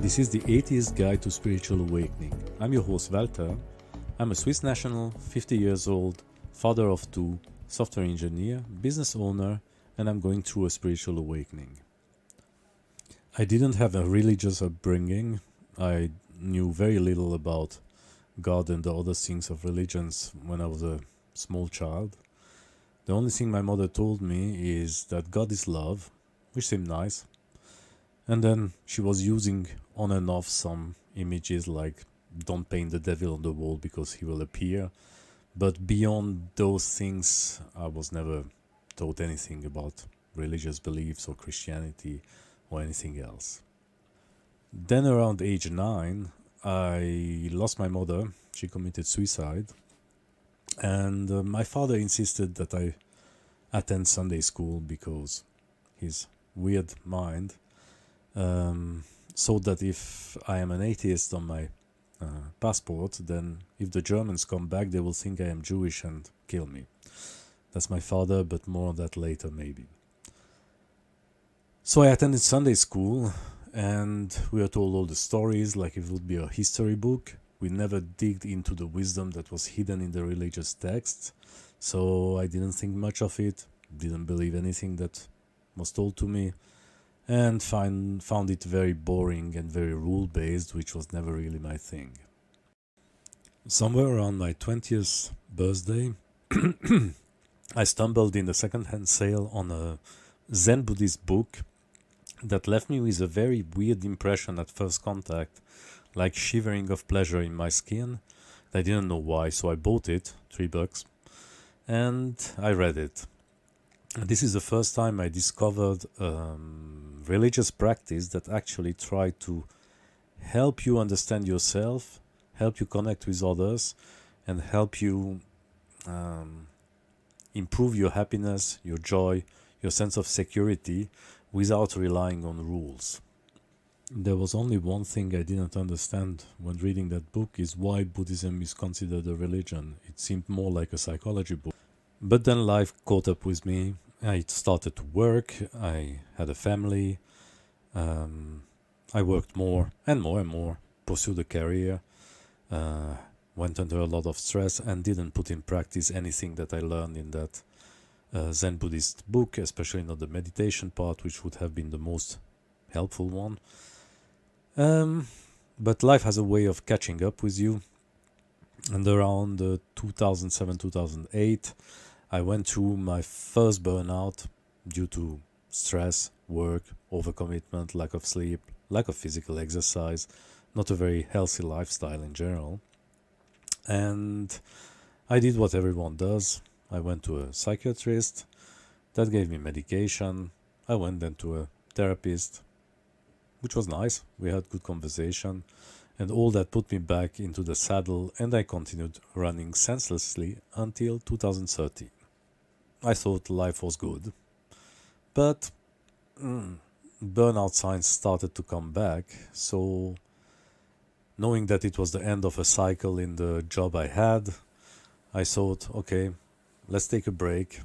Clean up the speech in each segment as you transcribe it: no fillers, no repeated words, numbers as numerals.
This is the Atheist Guide to Spiritual Awakening. I'm your host Walter. I'm a Swiss national, 50 years old, father of two, software engineer, business owner, and I'm going through a spiritual awakening. I didn't have a religious upbringing. I knew very little about God and the other things of religions when I was a small child. The only thing my mother told me is that God is love, which seemed nice. And then she was using on and off some images like don't paint the devil on the wall because he will appear. But beyond those things, I was never taught anything about religious beliefs or Christianity or anything else. Then around age 9, I lost my mother. She committed suicide. And my father insisted that I attend Sunday school because his weird mind so that if I am an atheist on my passport, then if the Germans come back, they will think I am Jewish and kill me. That's my father, but more on that later maybe. So I attended Sunday school and we were told all the stories like it would be a history book. We never digged into the wisdom that was hidden in the religious texts, so I didn't think much of it, didn't believe anything that was told to me, and found it very boring and very rule-based, which was never really my thing. Somewhere around my 20th birthday, I stumbled in the second-hand sale on a Zen Buddhist book that left me with a very weird impression at first contact, like shivering of pleasure in my skin. I didn't know why, so I bought it, $3, and I read it. This is the first time I discovered religious practice that actually tried to help you understand yourself, help you connect with others, and help you improve your happiness, your joy, your sense of security without relying on rules. There was only one thing I didn't understand when reading that book is why Buddhism is considered a religion. It seemed more like a psychology book. But then life caught up with me. I started to work, I had a family, I worked more and more and more, pursued a career, went under a lot of stress and didn't put in practice anything that I learned in that Zen Buddhist book, especially not the meditation part, which would have been the most helpful one. But life has a way of catching up with you, and around 2007-2008 I went through my first burnout due to stress, work, overcommitment, lack of sleep, lack of physical exercise, not a very healthy lifestyle in general. And I did what everyone does. I went to a psychiatrist that gave me medication. I went then to a therapist, which was nice. We had good conversation, and all that put me back into the saddle, and I continued running senselessly until 2013. I thought life was good, but burnout signs started to come back, so knowing that it was the end of a cycle in the job I had, I thought, okay, let's take a break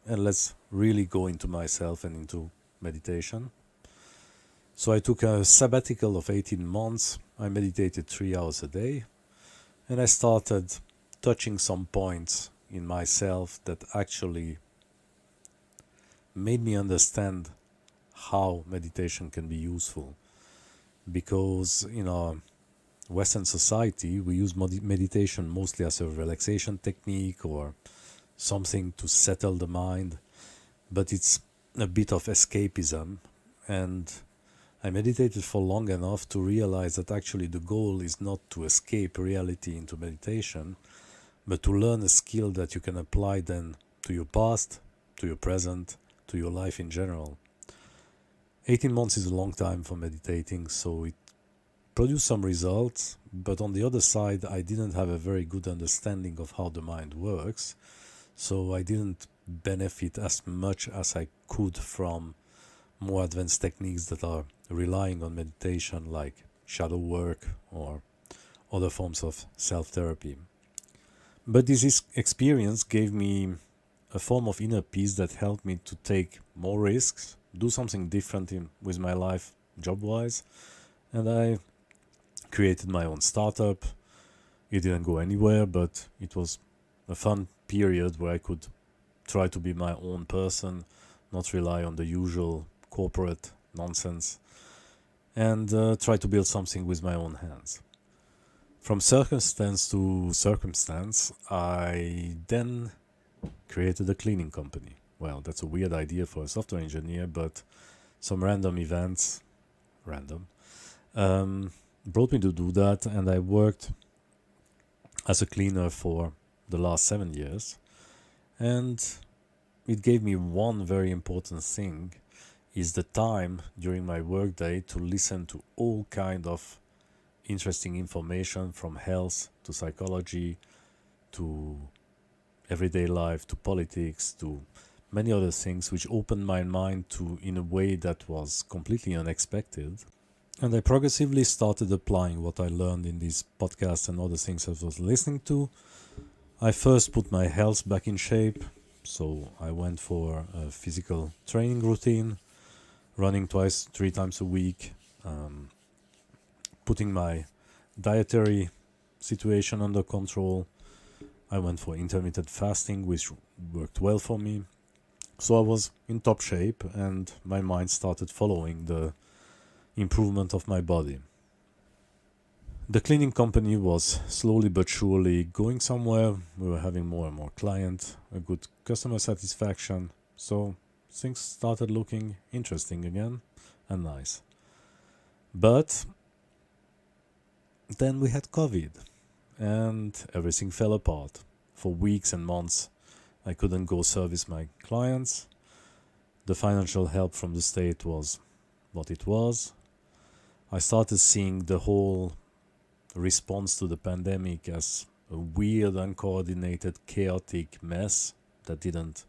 and let's really go into myself and into meditation. So I took a sabbatical of 18 months. I meditated 3 hours a day, and I started touching some points in myself that actually made me understand how meditation can be useful. Because in our Western society, we use meditation mostly as a relaxation technique or something to settle the mind, but it's a bit of escapism. And I meditated for long enough to realize that actually the goal is not to escape reality into meditation, but to learn a skill that you can apply then to your past, to your present, to your life in general. 18 months is a long time for meditating, so it produced some results, but on the other side I didn't have a very good understanding of how the mind works, so I didn't benefit as much as I could from more advanced techniques that are relying on meditation, like shadow work or other forms of self-therapy. But this experience gave me a form of inner peace that helped me to take more risks, do something different with my life job-wise, And I created my own startup. It didn't go anywhere, but it was a fun period where I could try to be my own person, not rely on the usual corporate nonsense, and try to build something with my own hands. From circumstance to circumstance, I then created a cleaning company. Well, that's a weird idea for a software engineer, but some random events, brought me to do that, and I worked as a cleaner for the last 7 years. And it gave me one very important thing, is the time during my workday to listen to all kind of interesting information, from health to psychology to everyday life to politics to many other things, which opened my mind to in a way that was completely unexpected. And I progressively started applying what I learned in these podcasts and other things I was listening to. I first put my health back in shape, so I went for a physical training routine, running 3 times a week, putting my dietary situation under control. I went for intermittent fasting, which worked well for me. So I was in top shape, and my mind started following the improvement of my body. The cleaning company was slowly but surely going somewhere. We were having more and more clients, a good customer satisfaction, so things started looking interesting again and nice. But then we had COVID, and everything fell apart. For weeks and months, I couldn't go service my clients. The financial help from the state was what it was. I started seeing the whole response to the pandemic as a weird, uncoordinated, chaotic mess that didn't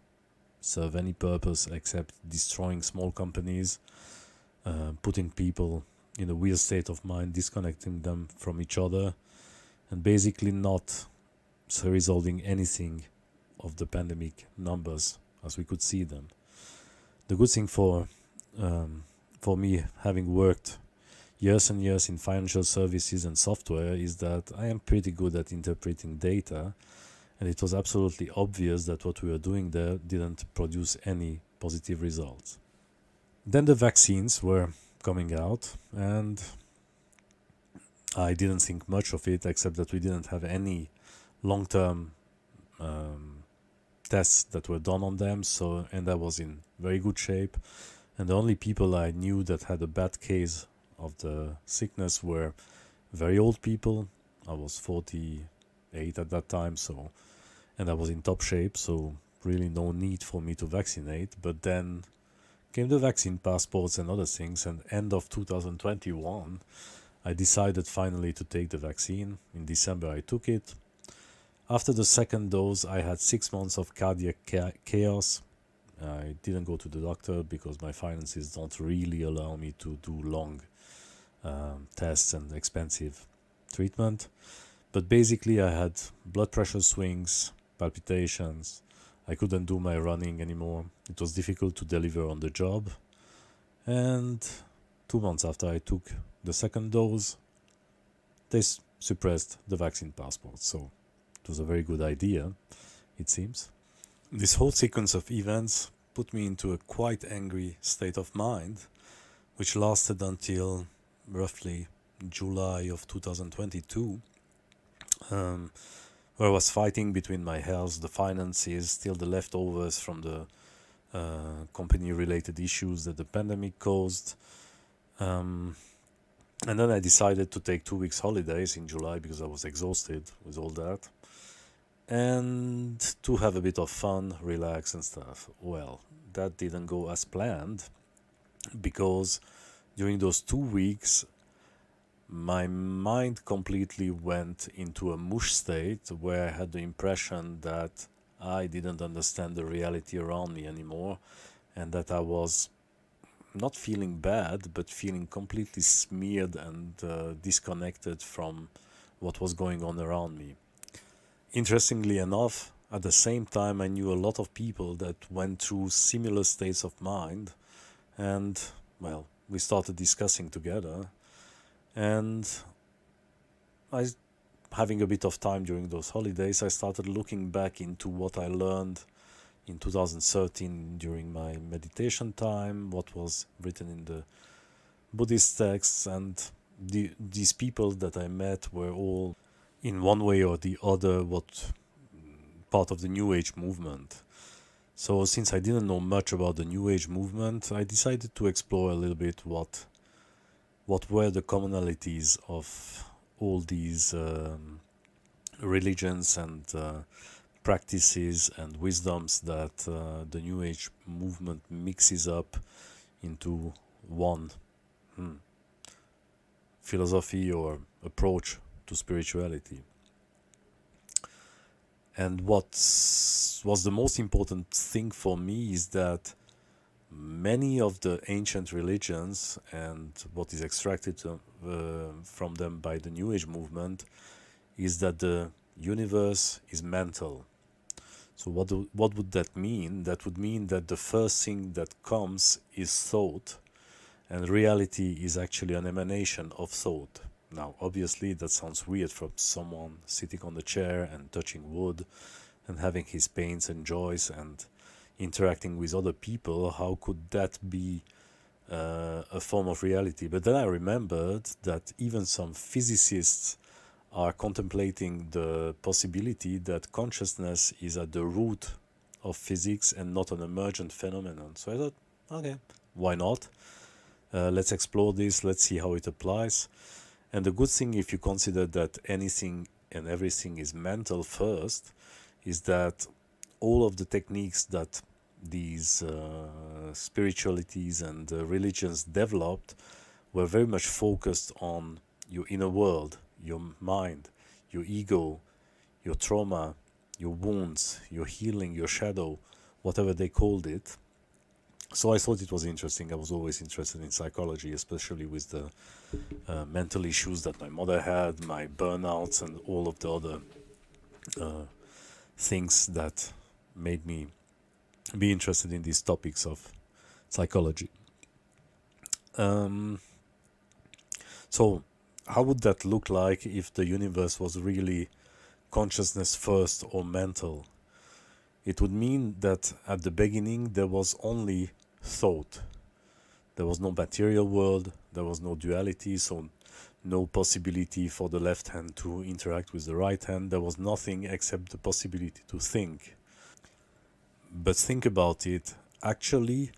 serve any purpose except destroying small companies, putting people in a weird state of mind, disconnecting them from each other, and basically not resolving anything of the pandemic numbers as we could see them. The good thing for me, having worked years and years in financial services and software, is that I am pretty good at interpreting data, and it was absolutely obvious that what we were doing there didn't produce any positive results. Then the vaccines were coming out, and I didn't think much of it, except that we didn't have any long-term tests that were done on them, and I was in very good shape, and the only people I knew that had a bad case of the sickness were very old people. I was 48 at that time, and I was in top shape, so really no need for me to vaccinate. But then came the vaccine passports and other things, and end of 2021 I decided finally to take the vaccine. In December I took it. After the second dose I had 6 months of cardiac chaos. I didn't go to the doctor because my finances don't really allow me to do long tests and expensive treatment. But basically I had blood pressure swings, palpitations. I couldn't do my running anymore. It was difficult to deliver on the job. And 2 months after I took the second dose, they suppressed the vaccine passport. So it was a very good idea, it seems. This whole sequence of events put me into a quite angry state of mind, which lasted until roughly July of 2022, where I was fighting between my health, the finances, still the leftovers from the company-related issues that the pandemic caused. And then I decided to take 2 weeks holidays in July because I was exhausted with all that, and to have a bit of fun, relax and stuff. Well, that didn't go as planned, because during those 2 weeks my mind completely went into a mush state where I had the impression that I didn't understand the reality around me anymore, and that I was not feeling bad, but feeling completely smeared and disconnected from what was going on around me. Interestingly enough, at the same time I knew a lot of people that went through similar states of mind, and well, we started discussing together, And I, having a bit of time during those holidays, I started looking back into what I learned in 2013 during my meditation time, what was written in the Buddhist texts, and these people that I met were all, in one way or the other, what part of the New Age movement. So since I didn't know much about the New Age movement, I decided to explore a little bit what were the commonalities of all these religions and practices and wisdoms that the New Age movement mixes up into one philosophy or approach to spirituality. And what was the most important thing for me is that many of the ancient religions and what is extracted from them by the New Age movement is that the universe is mental. So what would that mean? That would mean that the first thing that comes is thought, and reality is actually an emanation of thought. Now, obviously, that sounds weird from someone sitting on the chair and touching wood and having his pains and joys and interacting with other people. How could that be a form of reality? But then I remembered that even some physicists are contemplating the possibility that consciousness is at the root of physics and not an emergent phenomenon. So I thought, okay, why not? Let's explore this, let's see how it applies. And the good thing, if you consider that anything and everything is mental first, is that all of the techniques that these spiritualities and religions developed were very much focused on your inner world, your mind, your ego, your trauma, your wounds, your healing, your shadow, whatever they called it. So I thought it was interesting. I was always interested in psychology, especially with the mental issues that my mother had, my burnouts, and all of the other things that made me be interested in these topics of psychology. So how would that look like if the universe was really consciousness first or mental? It would mean that at the beginning there was only thought. There was no material world, there was no duality, so no possibility for the left hand to interact with the right hand. There was nothing except the possibility to think. But think about it, actually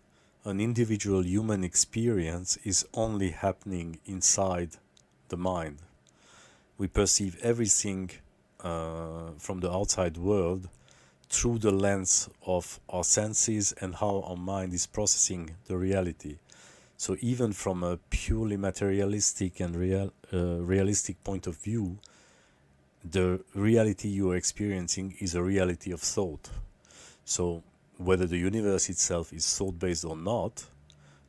an individual human experience is only happening inside the mind. We perceive everything from the outside world through the lens of our senses and how our mind is processing the reality. So even from a purely materialistic and realistic point of view, the reality you are experiencing is a reality of thought. So whether the universe itself is thought-based or not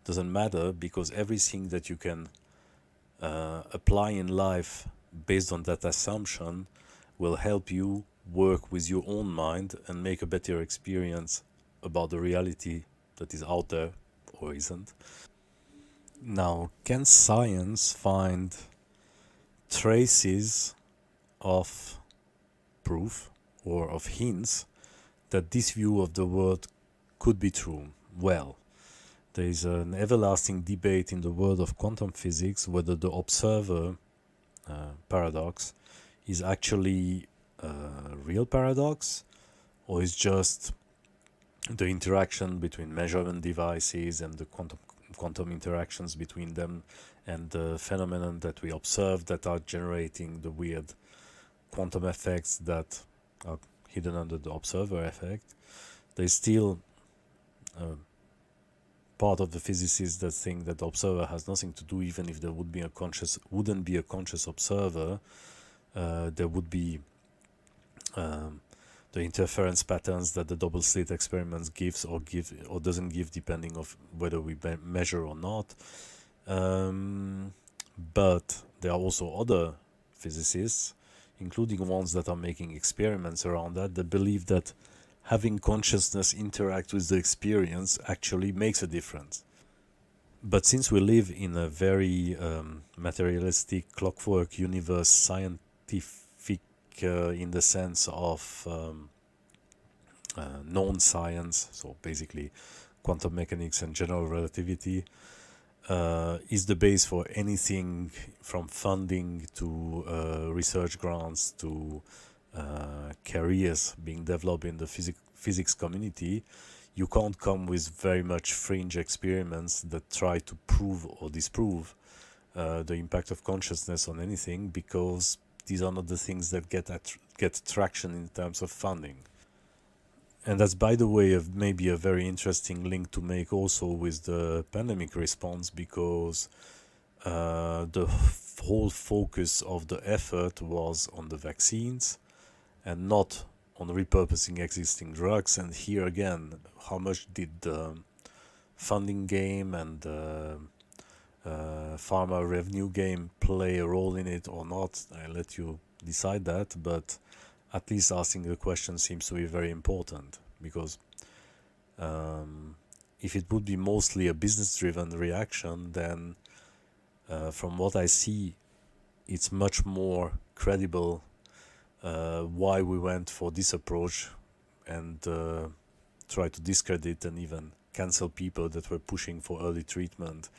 doesn't matter, because everything that you can apply in life based on that assumption will help you work with your own mind and make a better experience about the reality that is out there or isn't. Now, can science find traces of proof or of hints that this view of the world could be true? Well, there is an everlasting debate in the world of quantum physics whether the observer paradox is actually a real paradox or is just the interaction between measurement devices and the quantum interactions between them and the phenomenon that we observe that are generating the weird quantum effects that are hidden under the observer effect. There's still part of the physicists that think that the observer has nothing to do. Even if there wouldn't be a conscious observer, there would be the interference patterns that the double slit experiments gives or doesn't give, depending of whether we measure or not. But there are also other physicists, including ones that are making experiments around that believe that having consciousness interact with the experience actually makes a difference. But since we live in a very materialistic clockwork universe, scientific in the sense of known science, so basically quantum mechanics and general relativity, is the base for anything from funding to research grants to careers being developed in the physics community. You can't come with very much fringe experiments that try to prove or disprove the impact of consciousness on anything, because these are not the things that get traction in terms of funding. And that's, by the way, maybe a very interesting link to make also with the pandemic response, because the whole focus of the effort was on the vaccines and not on repurposing existing drugs. And here again, how much did the funding game and the pharma revenue game play a role in it or not? I let you decide that, but at least asking the question seems to be very important, because if it would be mostly a business-driven reaction, then from what I see, it's much more credible why we went for this approach and try to discredit and even cancel people that were pushing for early treatment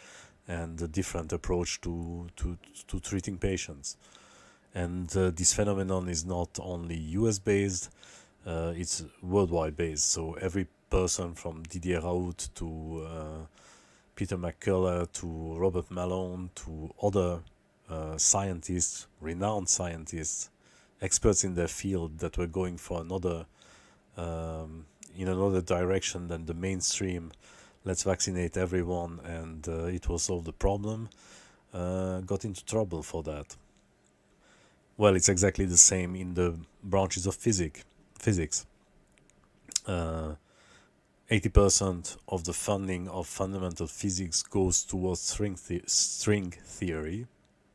and a different approach to treating patients. And this phenomenon is not only US based, it's worldwide based. So every person from Didier Raoult to Peter McCullough to Robert Malone to other scientists, renowned scientists, experts in their field, that were going for another in another direction than the mainstream, let's vaccinate everyone and it will solve the problem, got into trouble for that. Well, it's exactly the same in the branches of physics. 80% of the funding of fundamental physics goes towards string theory,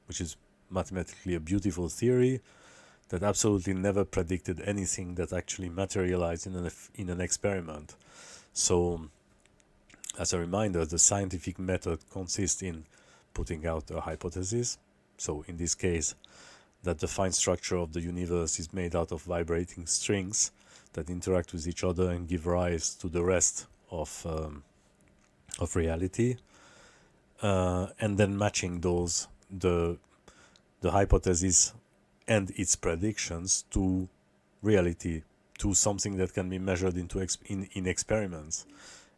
which is mathematically a beautiful theory that absolutely never predicted anything that actually materialized in an experiment. So, as a reminder, the scientific method consists in putting out a hypothesis. So, in this case, that the fine structure of the universe is made out of vibrating strings that interact with each other and give rise to the rest of reality, and then matching the hypothesis and its predictions to reality, to something that can be measured in experiments.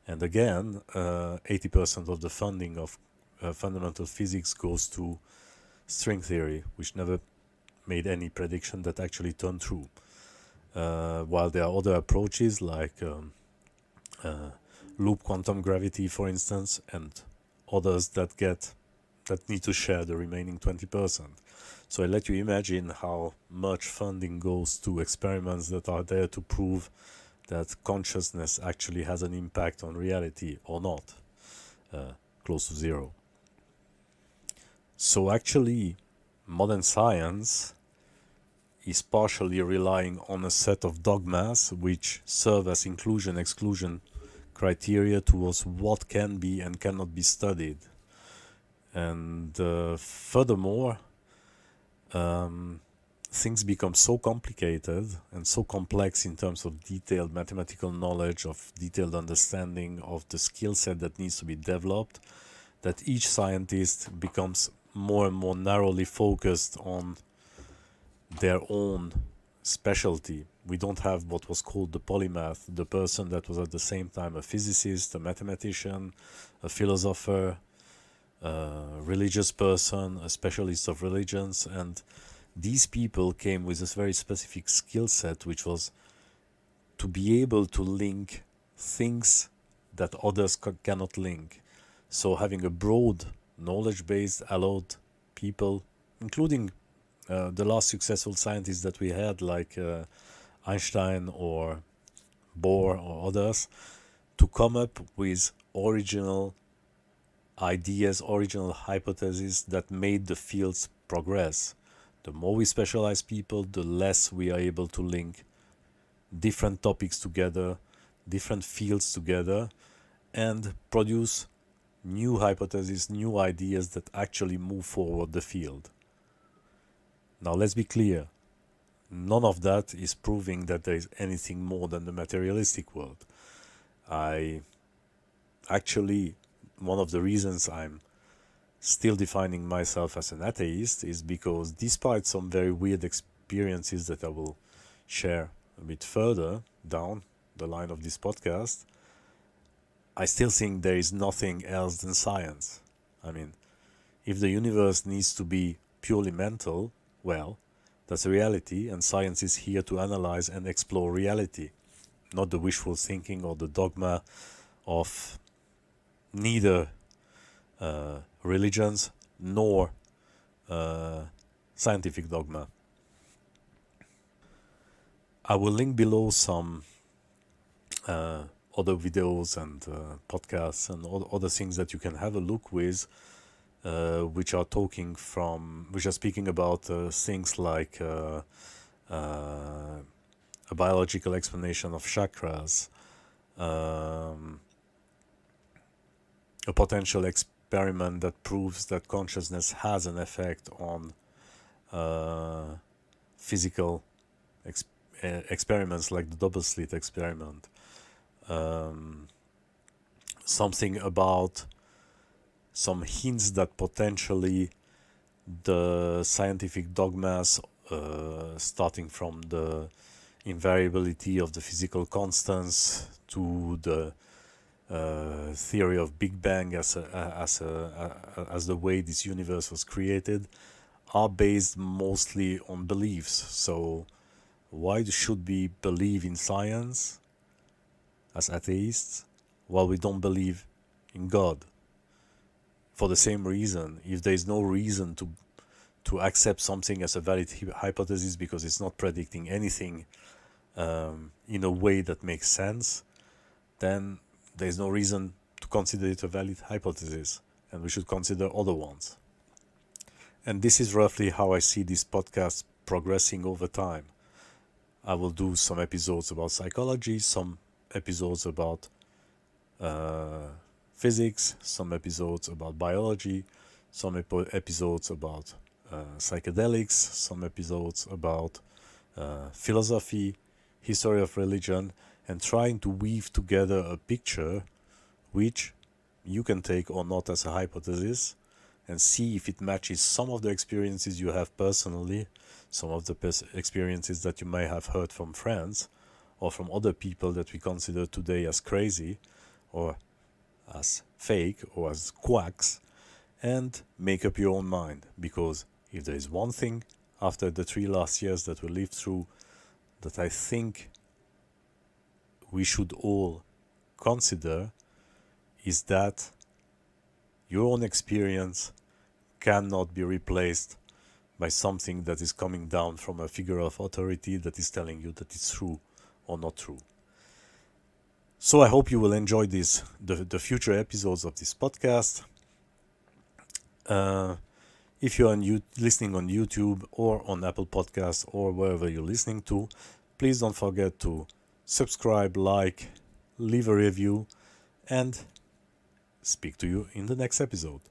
And again, 80% of the funding of fundamental physics goes to string theory, which never made any prediction that actually turned true. While there are other approaches like loop quantum gravity, for instance, and others that need to share the remaining 20%. So I let you imagine how much funding goes to experiments that are there to prove that consciousness actually has an impact on reality or not, close to zero. So actually, modern science is partially relying on a set of dogmas which serve as inclusion-exclusion criteria towards what can be and cannot be studied. And furthermore, things become so complicated and so complex in terms of detailed mathematical knowledge, of detailed understanding of the skill set that needs to be developed, that each scientist becomes more and more narrowly focused on their own specialty. We don't have what was called the polymath, the person that was at the same time a physicist, a mathematician, a philosopher, a religious person, a specialist of religions. And these people came with this very specific skill set, which was to be able to link things that others cannot link. So having a broad knowledge base allowed people, including the last successful scientists that we had, like Einstein or Bohr or others, to come up with original ideas, original hypotheses that made the fields progress. The more we specialize people, the less we are able to link different topics together, different fields together, and produce new hypotheses, new ideas that actually move forward the field. Now let's be clear, none of that is proving that there is anything more than the materialistic world. One of the reasons I'm still defining myself as an atheist is because despite some very weird experiences that I will share a bit further down the line of this podcast, I still think there is nothing else than science. I mean, if the universe needs to be purely mental, well, that's a reality, and science is here to analyze and explore reality, not the wishful thinking or the dogma of neither religions nor scientific dogma. I will link below some other videos and podcasts and other things that you can have a look with, which are speaking about things like a biological explanation of chakras, a potential experiment that proves that consciousness has an effect on physical experiments like the double slit experiment. Something about some hints that potentially the scientific dogmas, starting from the invariability of the physical constants to the theory of Big Bang as the way this universe was created, are based mostly on beliefs. So why should we believe in science as atheists while we don't believe in God? For the same reason, if there is no reason to accept something as a valid hypothesis because it's not predicting anything in a way that makes sense, then there is no reason to consider it a valid hypothesis, and we should consider other ones. And this is roughly how I see this podcast progressing over time. I will do some episodes about psychology, some episodes about physics, some episodes about biology, some episodes about psychedelics, some episodes about philosophy, history of religion, and trying to weave together a picture which you can take or not as a hypothesis and see if it matches some of the experiences you have personally, some of the experiences that you may have heard from friends or from other people that we consider today as crazy or as fake or as quacks, and make up your own mind. Because if there is one thing after the 3 last years that we lived through that I think we should all consider, is that your own experience cannot be replaced by something that is coming down from a figure of authority that is telling you that it's true or not true. So I hope you will enjoy the future episodes of this podcast. If you're listening on YouTube or on Apple Podcasts or wherever you're listening to, please don't forget to subscribe, like, leave a review, and speak to you in the next episode.